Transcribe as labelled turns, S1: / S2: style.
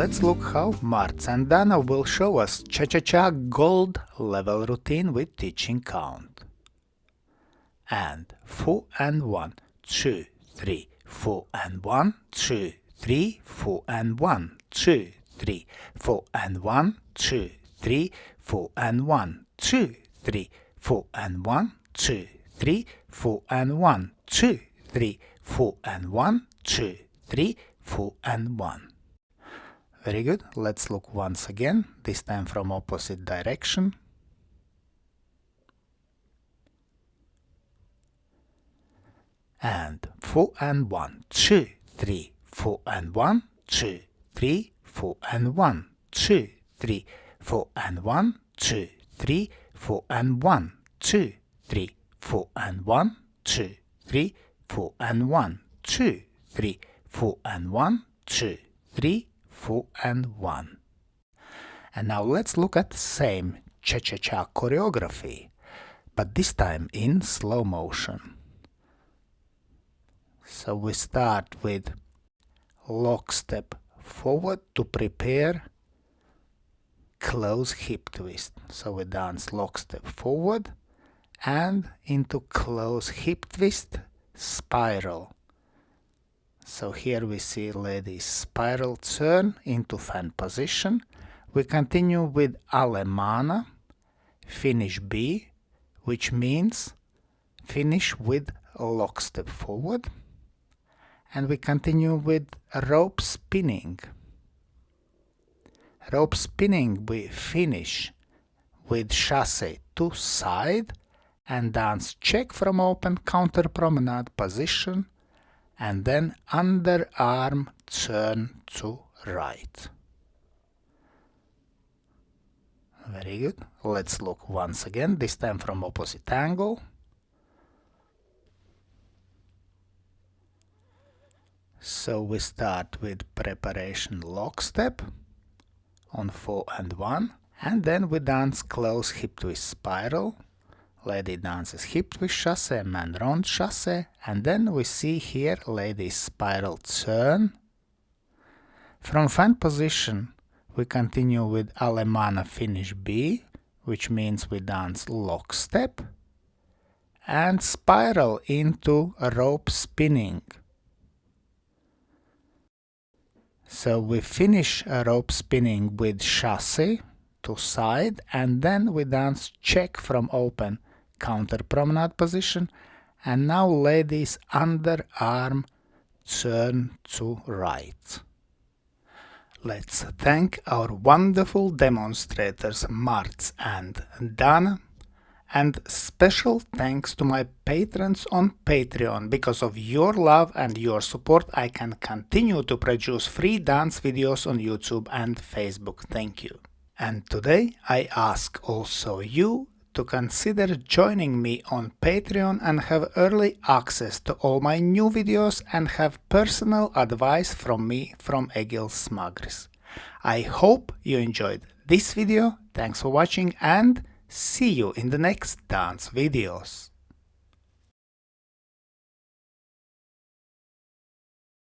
S1: let's look how Marts and Dana will show us Cha-Cha-Cha Gold level routine with teaching count. And 4 and 1, 2, 3, 4 and 1, 2, 3, 4 and 1, 2, 3, 4 and 1, 2, 3, 4 and 1, 2, 3, 4 and 1, 2, 3, 4 and 1, 2, 3, 4 and 1, 2, 3, 4 and 1. Very good. Let's look once again, this time from opposite direction. And 4 and 1, 2, 3, 4 and 1, 2, 3, 4 and 1, 2, 3, 4 and 1, 2, 3, 4 and 1, 2, 3, 4 and 1, 2, 3, 4 and 1, 2, 3, 4 and 1, 2, 3, 4 and 1. And now let's look at the same Cha Cha Cha choreography, but this time in slow motion. So we start with lock step forward to prepare close hip twist. So we dance lock step forward and into close hip twist spiral. So here we see ladies spiral turn into fan position. We continue with Alemana, finish B, which means finish with lock step forward. And we continue with rope spinning. Rope spinning we finish with chasse to side and dance check from open counter promenade position, and then underarm turn to right. Very good. Let's look once again, this time from opposite angle. So we start with preparation lock step on 4 and 1, and then we dance close hip twist spiral. Lady dances hip twist chasse, man round chasse, and then we see here lady spiral turn. From fan position we continue with Alemana finish B, which means we dance lock step and spiral into rope spinning. So we finish rope spinning with chasse to side, and then we dance check from open counter promenade position, and now ladies underarm turn to right. Let's thank our wonderful demonstrators Marts and Dana, and special thanks to my patrons on Patreon. Because of your love and your support I can continue to produce free dance videos on YouTube and Facebook. Thank you. And today I ask also you to consider joining me on Patreon and have early access to all my new videos and have personal advice from me, from Egils Smagris. I hope you enjoyed this video. Thanks for watching and see you in the next dance videos.